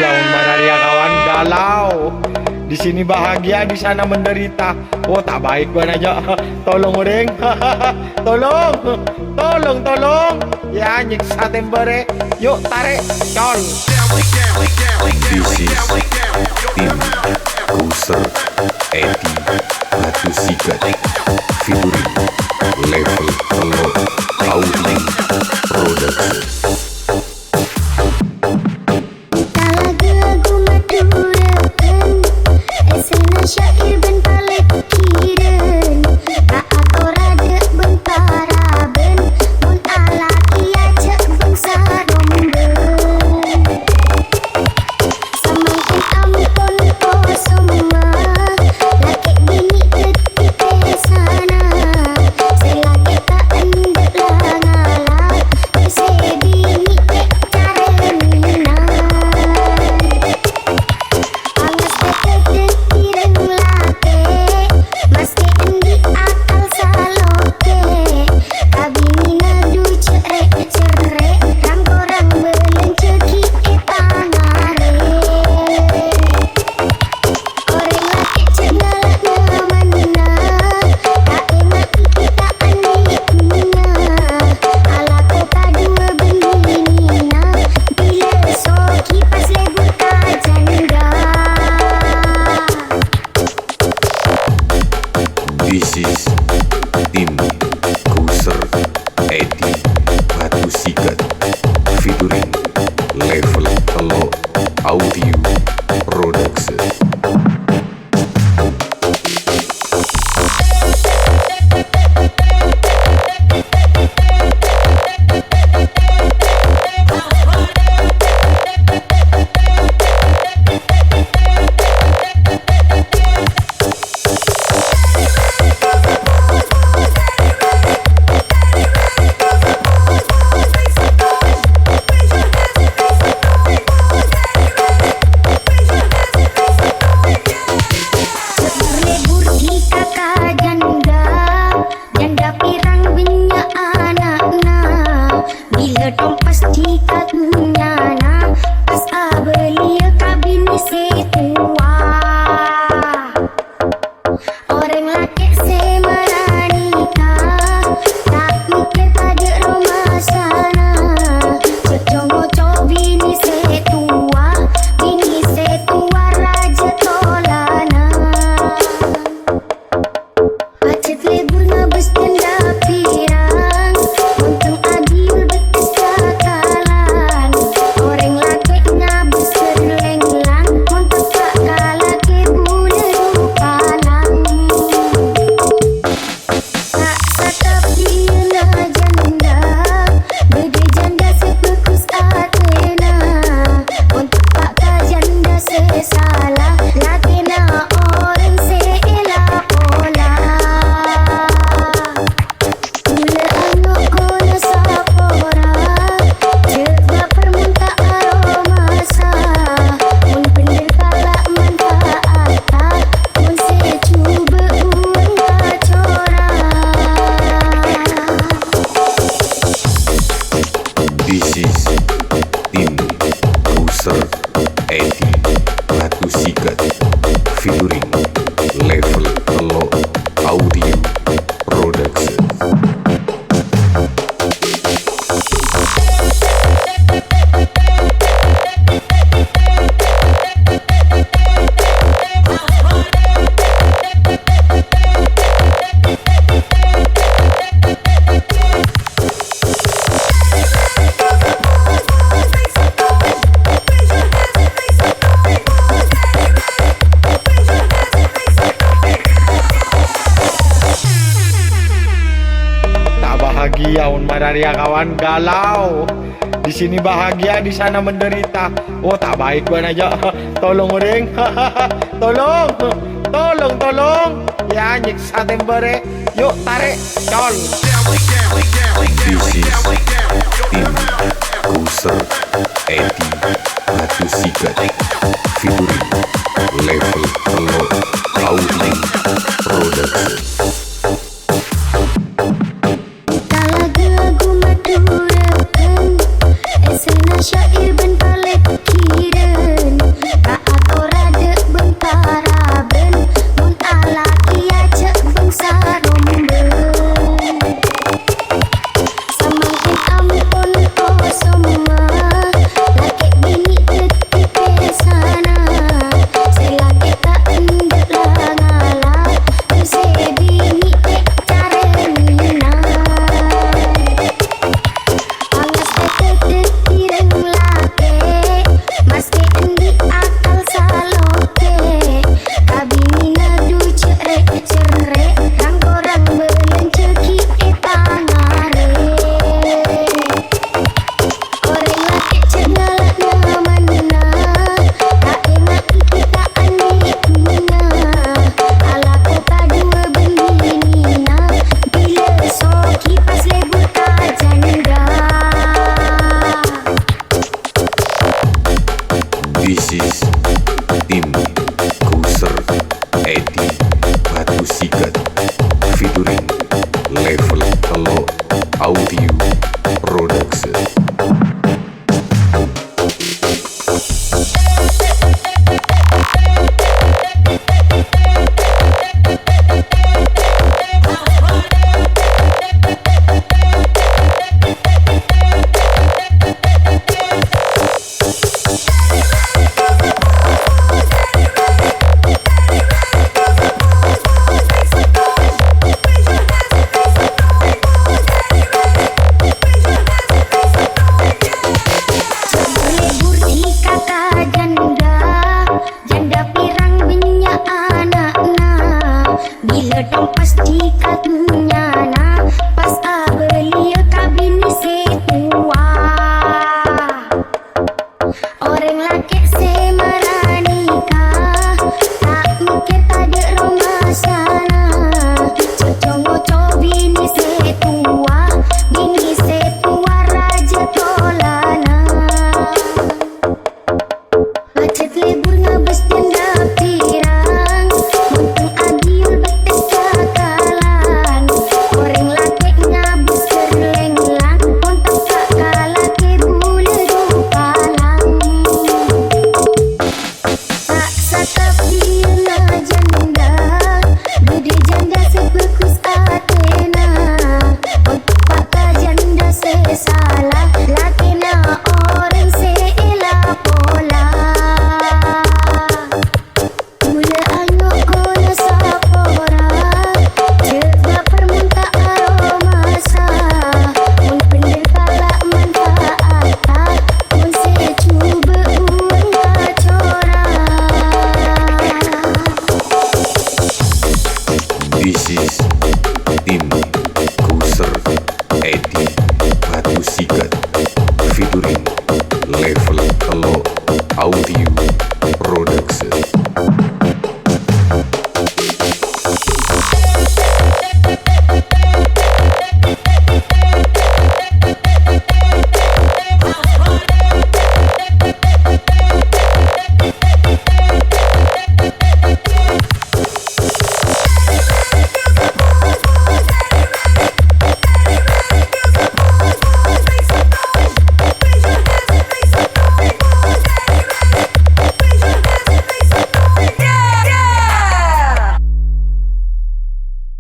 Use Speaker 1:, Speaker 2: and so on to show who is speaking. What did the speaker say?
Speaker 1: bahagia Manaria kawan galau. Di sini bahagia, di sana menderita. Oh tak baik ban aja. Tolong orang. Tolong. Ya nyiksa tembere. Yuk tarik. Col.
Speaker 2: This is tim Kuser Edi Batu Sikat featuring Level Telur Audi Production.
Speaker 3: Syair ben palet kiren raat ora dek ben paraben mun alaki aja ben sadomben samain ampun po semua laki bini ketik sana selagi tak endek lah ngalah bini carena pangas ketek meski endi akal saloke kabinina du cerek rang korang belenceki pangare koreng laki cengalak ngamana tak emati kita aniknya alaku kadua benina bila soki pas lebur kajanda.
Speaker 2: This is tim Kuser Edi Batu Sikat featuring Level Telur Audio Production. This is tim Kuser Edi Batu Sikat featuring Level Telur Audio Production.
Speaker 1: Bahagia Manaria kawan galau. Di sini bahagia, di sana menderita. Oh tak baik ban aja. Tolong orang. Tolong. Ya nyiksa tembere. Yuk tarik. Col.
Speaker 2: This is tim Kuser Edi Batu Sikat featuring Level Telur Audio Production.
Speaker 3: Syair ben palet kiren
Speaker 2: Boxer.
Speaker 3: Lebur di kata janda, janda pirang banyak anakna. Bila dong pas di katunya na, pas belia kabini setua. Orang laki semaranika, tak mikir ada rumah sana. Coco bini setua raja tolana. Macet lebur ngabes janda pirang, untung agiul betes kakalan. Orang laki ngabes kerlenglang, untung kakalaki bule rupalang. Tak sakapina janda, gede janda sebekus Athena. Untuk pakar janda sesalah, lakina orang seela pola. Mula anyok kono sapora, coba permunta aromasa. Mun bener kalak manfaata, mun secuba uang kacora.
Speaker 2: This is Tim Kuser Edi